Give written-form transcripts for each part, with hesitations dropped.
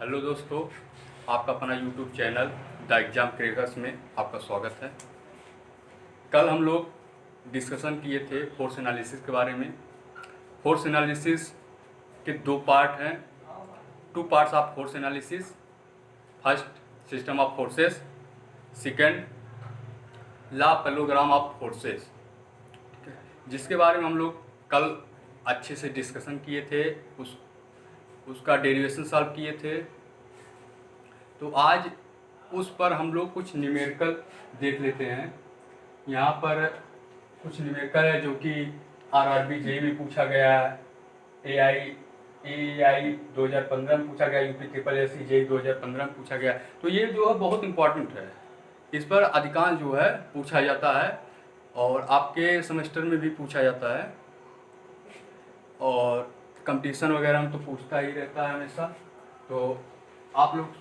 Hello दोस्तों, आपका अपना YouTube channel the exam crackers में आपका स्वागत है। कल हम लोग डिस्कशन किए थे फोर्स एनालिसिस के बारे में। फोर्स एनालिसिस के दो पार्ट हैं, two parts of force analysis. First system of forces, second law parallelogram of forces, जिसके बारे में हम लोग कल अच्छे से डिस्कशन किए थे, उसका डेरिवेशन सॉल्व किए थे। तो आज उस पर हम लोग कुछ न्यूमेरिकल देख लेते हैं। यहाँ पर कुछ न्यूमेरिकल है जो कि आरआरबी जेईई में पूछा गया है, एआई 2015 में पूछा गया, यूपी ट्रिपल एससी जेईई 2015 में पूछा गया। तो ये जो है बहुत इंपॉर्टेंट है, इस पर अधिकांश जो है पूछा जाता है और आपके सेमेस्टर में भी पूछा जाता है और कंपटीशन वगैरह में तो पूछता ही रहता है हमेशा। तो आप लोग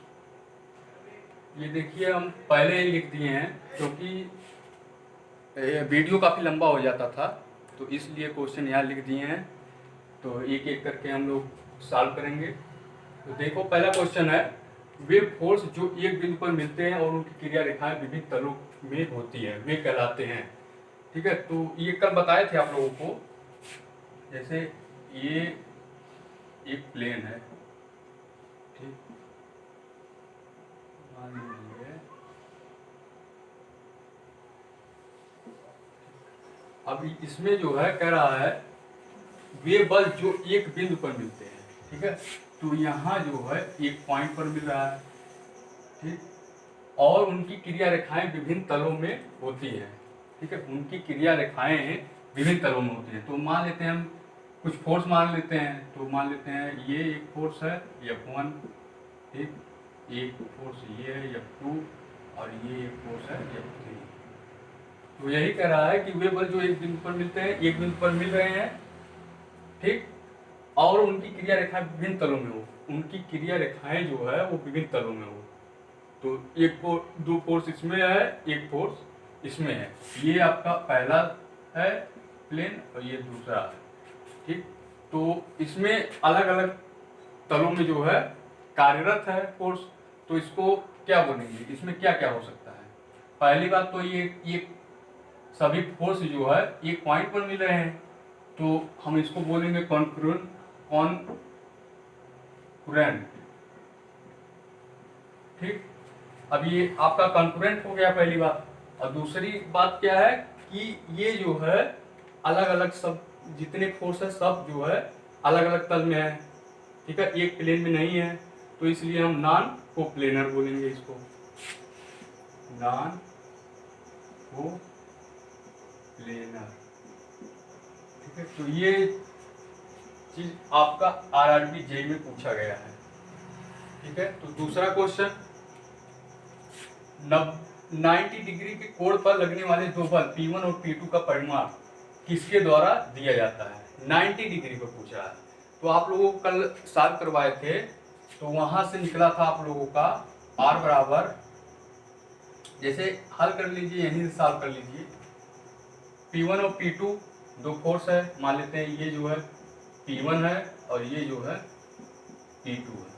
ये देखिए, हम पहले ही लिख दिए हैं क्योंकि वीडियो काफ़ी लंबा हो जाता था, तो इसलिए क्वेश्चन यहाँ लिख दिए हैं। तो एक एक करके हम लोग सॉल्व करेंगे। तो देखो, पहला क्वेश्चन है, वे फोर्स जो एक बिंदु पर मिलते हैं और उनकी क्रिया रेखाएं विभिन्न तलों में होती है, वे कहलाते हैं। ठीक है, तो ये कल बताए थे आप लोगों को। जैसे ये एक प्लेन है, ठीक, मान लीजिए अब इसमें जो है कह रहा है वे बल जो एक बिंदु पर मिलते हैं। ठीक है, तो यहाँ जो है एक पॉइंट पर मिल रहा है, ठीक, और उनकी क्रिया रेखाएं विभिन्न तलों में होती है। ठीक है, उनकी क्रिया रेखाएं विभिन्न तलों में होती है। तो मान लेते हैं हम कुछ फोर्स मान लेते हैं। तो मान लेते हैं ये एक फोर्स है F1, ठीक, एक फोर्स ये है F2 और ये एक फोर्स है F3। तो यही कह रहा है कि वे बल जो एक बिंदु पर मिलते हैं, एक बिंदु पर मिल रहे हैं, ठीक, और उनकी क्रिया रेखाएं विभिन्न तलों में हो, उनकी क्रिया रेखाएं जो है वो विभिन्न तलों में हो। तो दो फोर्स इसमें है, एक फोर्स इसमें है। ये आपका पहला है प्लेन और ये दूसरा है, ठीक। तो इसमें अलग अलग तलों में जो है कार्यरत है फोर्स। तो इसको क्या बोलेंगे, इसमें क्या क्या हो सकता है? पहली बात तो ये सभी फोर्स जो है एक पॉइंट पर मिल रहे हैं, तो हम इसको बोलेंगे कॉन्करेंट। ठीक, अब ये आपका कॉन्करेंट हो गया पहली बात। और दूसरी बात क्या है कि ये जो है अलग अलग, सब जितने फोर्स है सब जो है अलग अलग तल में है। ठीक है, एक प्लेन में नहीं है, तो इसलिए हम नॉन कोप्लेनर बोलेंगे इसको, नॉन कोप्लेनर। ठीक है, तो ये चीज आपका आरआरबी जेईई में पूछा गया है। ठीक है, तो दूसरा क्वेश्चन, 90 डिग्री के कोण पर लगने वाले दो बल P1 और P2 का परिमाण किसके द्वारा दिया जाता है? 90 डिग्री पर पूछा है। तो आप लोगों को कल सॉल्व करवाए थे, तो वहां से निकला था आप लोगों का R बराबर, जैसे हल कर लीजिए, यहीं से सॉल्व कर लीजिए। P1 और P2 दो फोर्स है, मान लेते हैं ये जो है P1 है और ये जो है P2 है।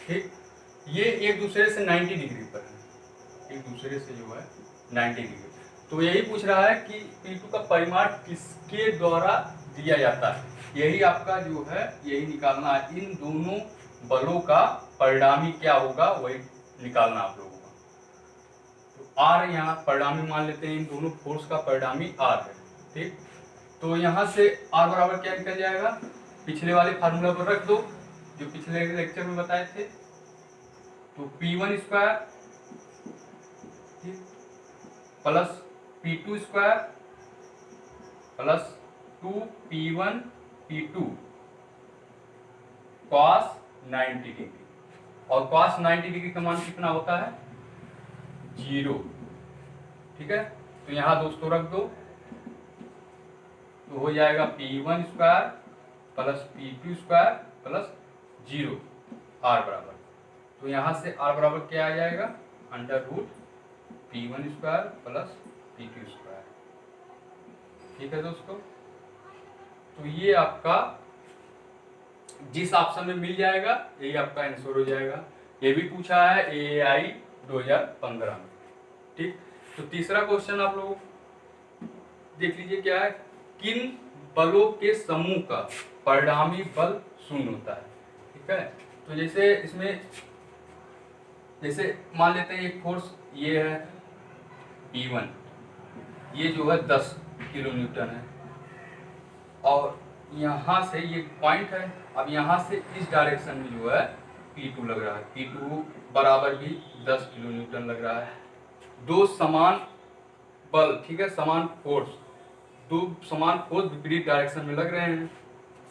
ठीक, ये एक दूसरे से 90 डिग्री पर है, एक दूसरे से जो है 90 डिग्री। तो यही पूछ रहा है कि P2 का परिमाण किसके द्वारा दिया जाता है, यही आपका जो है यही निकालना है। इन दोनों बलों का परिणामी क्या होगा वही निकालना आप लोगों का। तो R यहाँ परिणामी मान लेते हैं, इन दोनों फोर्स का परिणामी R है। ठीक, तो यहाँ से R बराबर क्या निकल जाएगा, पिछले वाले फार्मूला पर रख दो जो पिछले लेक्चर में बताए थे। तो P1 square plus P2 square plus 2P1 P2 cos 90 degree, और cos 90 डिग्री का मान कितना होता है? 0। ठीक है, तो यहाँ दोस्तों रख दो, तो हो जाएगा P1 square plus P2 square plus 0 R बराबर। तो यहाँ से R बराबर क्या आ जाएगा, under root P1 square plus P2 square. ठीक है दोस्तों, तो ये आपका जिस ऑप्शन में मिल जाएगा यही आपका आंसर हो जाएगा। ये भी पूछा है AAI 2015 में। ठीक, तो तीसरा क्वेश्चन आप लोग देख लीजिए क्या है, किन बलों के समूह का परिणामी बल शून्य होता है। ठीक है, तो जैसे इसमें जैसे मान लेते हैं एक फोर्स ये है P1, ये जो है 10 किलो न्यूटन है, और यहाँ से ये पॉइंट है, अब यहाँ से इस डायरेक्शन में जो है P2 लग रहा है, P2 बराबर भी 10 किलो न्यूटन लग रहा है। दो समान बल, ठीक है, समान फोर्स, दो समान फोर्स विपरीत डायरेक्शन में लग रहे हैं।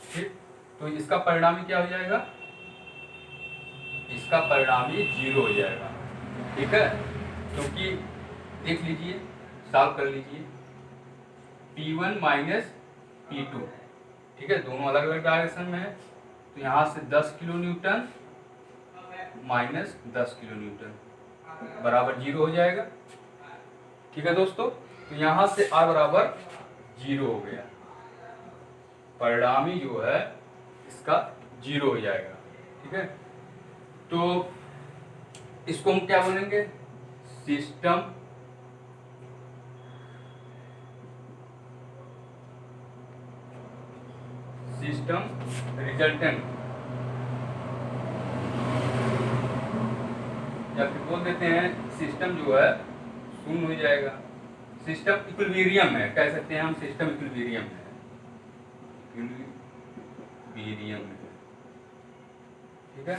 ठीक, तो इसका परिणामी क्या हो जाएगा, इसका परिणामी 0 हो जाएगा। ठीक है, क्योंकि देख लीजिए, सॉल्व कर लीजिए, P1 माइनस P2, ठीक है, दोनों अलग अलग डायरेक्शन में है, तो यहाँ से 10 kilo Newton minus 10 kilo Newton बराबर 0 हो जाएगा। ठीक है दोस्तों, तो यहाँ से R बराबर 0 हो गया, परिणामी जो है इसका 0 हो जाएगा। ठीक है, तो इसको हम क्या बोलेंगे, सिस्टम रिजल्टेंट, या फिर बोल देते हैं सिस्टम जो है शून्य हो जाएगा। सिस्टम इक्विलिब्रियम है, कह सकते हैं हम सिस्टम इक्विलिब्रियम है, इक्विलिब्रियम है। ठीक है,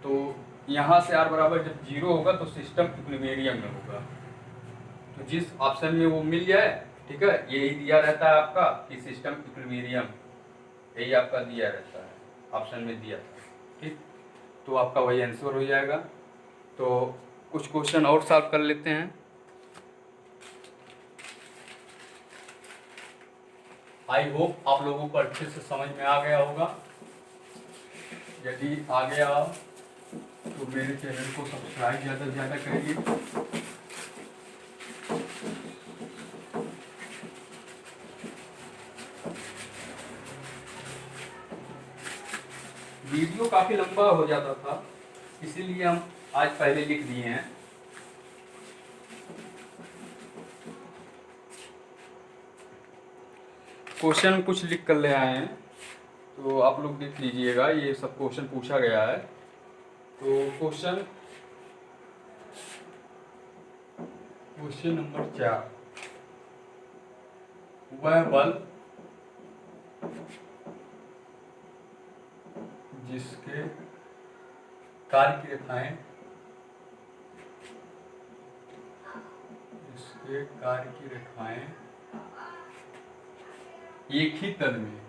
तो यहाँ से R बराबर जब 0 होगा तो सिस्टम इक्विलिब्रियम में होगा। तो जिस ऑप्शन में वो मिल जाए, ठीक है, यही दिया रहता है आपका कि सिस्टम इक्विलिब्रियम, यही आपका दिया रहता है, ऑप्शन में दिया था। ठीक, तो आपका वही आंसर हो जाएगा। तो कुछ क्वेश्चन और सॉल्व कर लेते हैं। आई होप आप लोगों को अच्छे से समझ में आ गया होगा। यदि आ गया तो मेरे चैनल को सब्सक्राइब ज़्यादा से ज़्यादा करिए। वीडियो काफ़ी लंबा हो जाता था, इसीलिए हम आज पहले लिख दिए हैं। क्वेश्चन कुछ लिख कर ले आए हैं, तो आप लोग देख लीजिएगा, ये सब क्वेश्चन पूछा गया है। तो क्वेश्चन नंबर 4, वह बल जिसके कार्य की रेखाएं एक ही तल में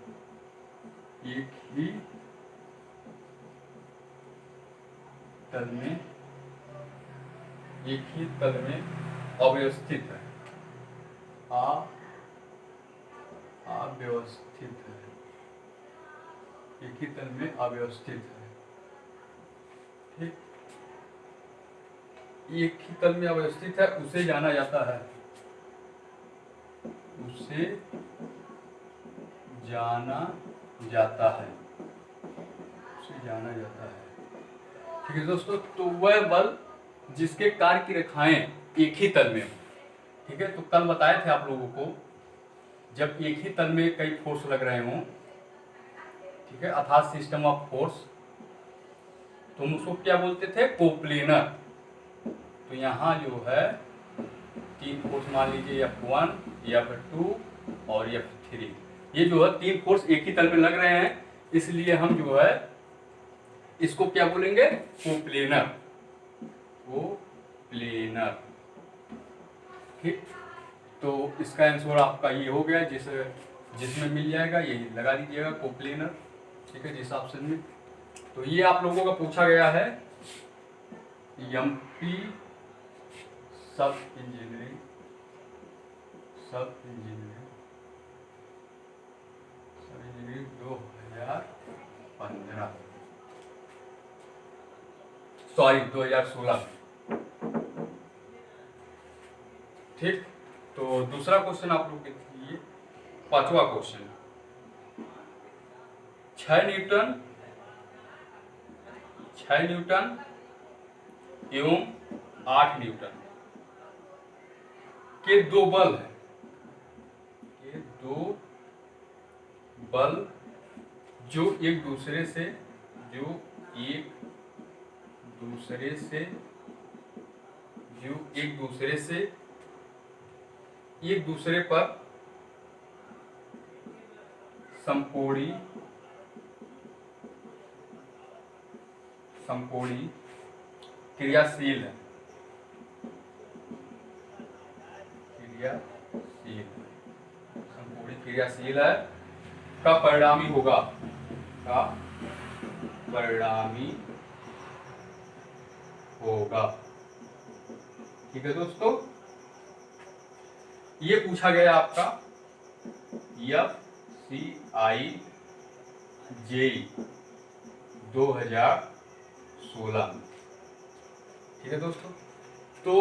अव्यवस्थित है, एक ही तल में अव्यवस्थित है। ठीक, एक ही तल में अवस्थित है, उसे जाना जाता है, ठीक है दोस्तों। तो वह बल जिसके कार्य की रेखाएं एक ही तल में हो। ठीक है, तो कल बताए थे आप लोगों को, जब एक ही तल में कई फोर्स लग रहे हों, ठीक है, अर्थात सिस्टम ऑफ फोर्स, तो हम उसको क्या बोलते थे, कोप्लेनर। तो यहाँ जो है 3 फोर्स मान लीजिए, F1, F2 और F3, ये जो है 3 फोर्स एक ही तल में लग रहे हैं, इसलिए हम जो है इसको क्या बोलेंगे, कोप्लेनर। ठीक, तो इसका आंसर आपका ये हो गया, जिसमें मिल जाएगा यही लगा दीजिएगा, कोप्लेनर। ठीक है, जिस ऑप्शन में। तो ये आप लोगों का पूछा गया है MP सब इंजीनियरिंग 2015, सॉरी 2016 में। ठीक, तो दूसरा क्वेश्चन आप लोग देख लीजिए, 5वां क्वेश्चन, 6 न्यूटन एवं 8 न्यूटन के दो बल हैं, ये दो बल जो एक दूसरे से एक दूसरे पर समकोणी क्रियाशील है, समकोणी क्रियाशील है का परिणामी होगा। ठीक है दोस्तों, ये पूछा गया आपका FCI JEE 2016 में। ठीक है दोस्तों, तो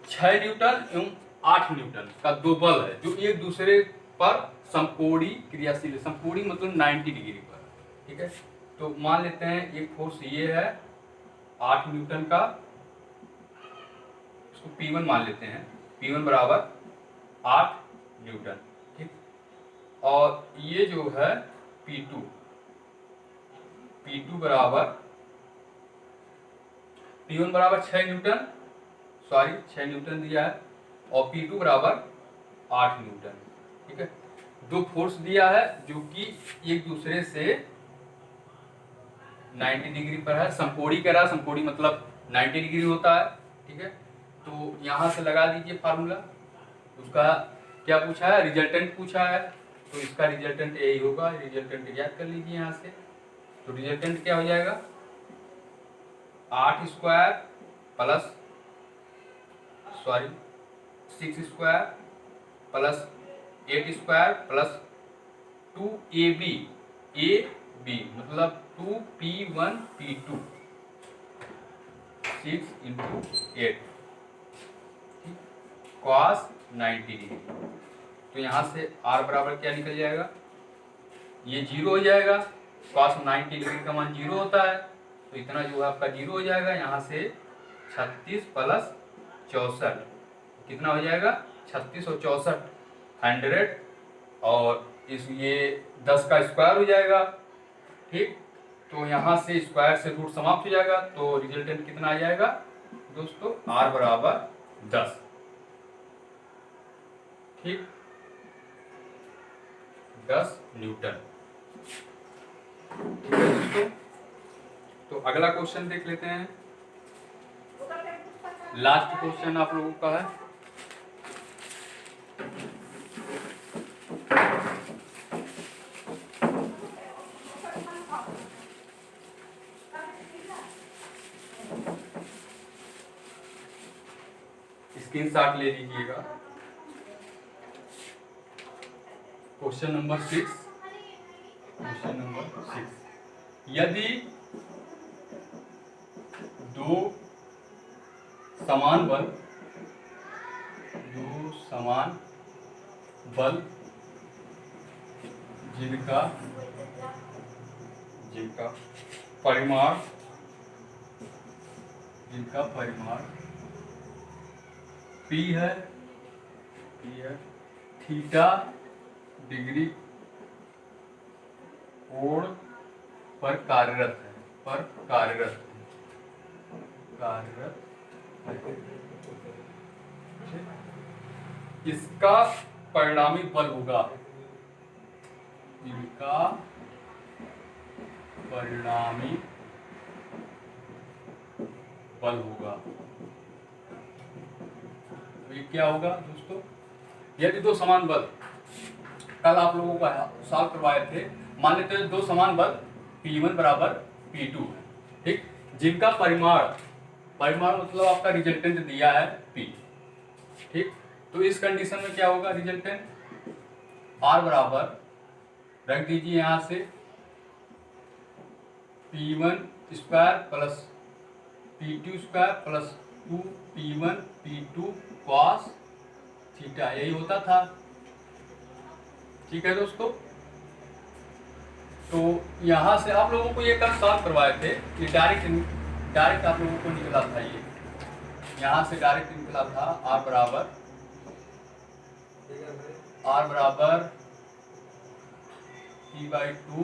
6 न्यूटन एवं 8 न्यूटन का दो बल है जो एक दूसरे पर समकोणी क्रियाशील है। समकोणी मतलब 90 डिग्री पर। ठीक है, तो मान लेते हैं एक फोर्स ये है 8 न्यूटन का, इसको P1 मान लेते हैं। P1 बराबर 8 न्यूटन। ठीक, और ये जो है P2 बराबर P1 बराबर 6 न्यूटन, सॉरी 6 न्यूटन दिया है, और P2 बराबर 8 न्यूटन। ठीक है, दो फोर्स दिया है जो कि एक दूसरे से 90 डिग्री पर है। समकोणी कह रहा है, समकोणी मतलब 90 डिग्री होता है। ठीक है, तो यहां से लगा दीजिए फार्मूला। उसका क्या पूछा है, रिजल्टेंट पूछा है, तो इसका रिजल्टेंट यही होगा। रिजल्टेंट याद कर लीजिए यहाँ से। तो रिजल्टेंट क्या हो जाएगा, 8 square plus 6 square plus 8 square plus 2AB मतलब 2P1 P2 6 × 8 cos 90 डिग्री। तो यहाँ से R बराबर क्या निकल जाएगा, ये 0 हो जाएगा। cos 90 डिग्री का मान 0 होता है, तो इतना जो है आपका 0 हो जाएगा। यहाँ से 36 प्लस 64 कितना हो जाएगा, 36 और 64 100, और इस ये 10 का स्क्वायर हो जाएगा। ठीक, तो यहाँ से स्क्वायर से रूट समाप्त हो जाएगा, तो रिजल्टेंट कितना आ जाएगा दोस्तों, R बराबर 10। ठीक, 10 न्यूटन। ठीक है दोस्तों, तो अगला क्वेश्चन देख लेते हैं। लास्ट क्वेश्चन आप लोगों का है। स्क्रीनशॉट ले लीजिएगा। Question number 6। यदि दो समान बल जिनका परिमाण P है थीटा डिग्री कोण पर कार्यरत है, इसका परिणामी बल होगा, इनका परिणामी बल होगा। तो ये क्या होगा दोस्तों, यदि दो समान बल, कल आप लोगों का सॉल्व करवाए थे, मान लेते हैं दो समान बल P1 बराबर P2 है। ठीक, जिनका परिमाण मतलब आपका रिजल्टेंट दिया है P। ठीक, तो इस कंडीशन में क्या होगा, रिजल्टेंट R बराबर रख दीजिए यहां से P1 square plus P2 square plus 2P1 P2 cos theta, यही होता था। ठीक है दोस्तों, तो यहां से आप लोगों को ये कल सॉल्व करवाए थे, ये डायरेक्ट आप लोगों को निकला था ये। यहाँ से डायरेक्ट निकला था आर बराबर P/2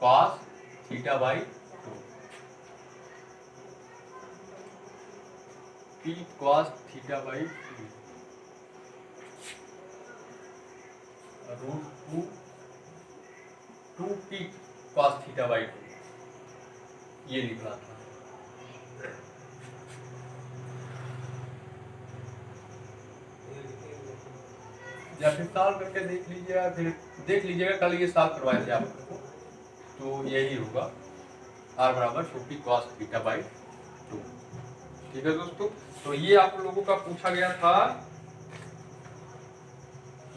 cos θ/2, P cos θ/2 √2 2P cos θ/2 ये निकला था। या फिर सॉल्व करके देख लीजिएगा, फिर देख लीजिएगा, कल ये सॉल्व करवाए थे आप लोगों को, तो यही होगा r बराबर 2P cos θ/2। ठीक है दोस्तों, तो ये आप लोगों का पूछा गया था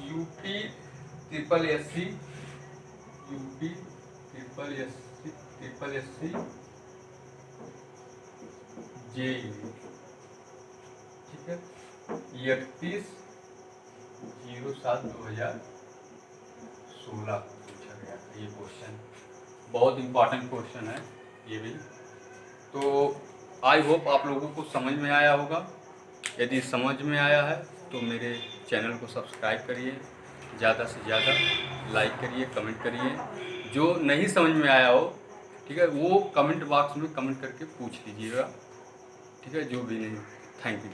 यूपी ट्रिपल एससी जेईई। ठीक है, 31/07/2016 पूछा गया था ये क्वेश्चन, बहुत इंपॉर्टेंट क्वेश्चन है ये भी। तो आई होप आप लोगों को समझ में आया होगा। यदि समझ में आया है तो मेरे चैनल को सब्सक्राइब करिए, ज़्यादा से ज़्यादा लाइक करिए, कमेंट करिए। जो नहीं समझ में आया हो, ठीक है, वो कमेंट बॉक्स में कमेंट करके पूछ लीजिएगा। ठीक है, जो भी नहीं। Thank you.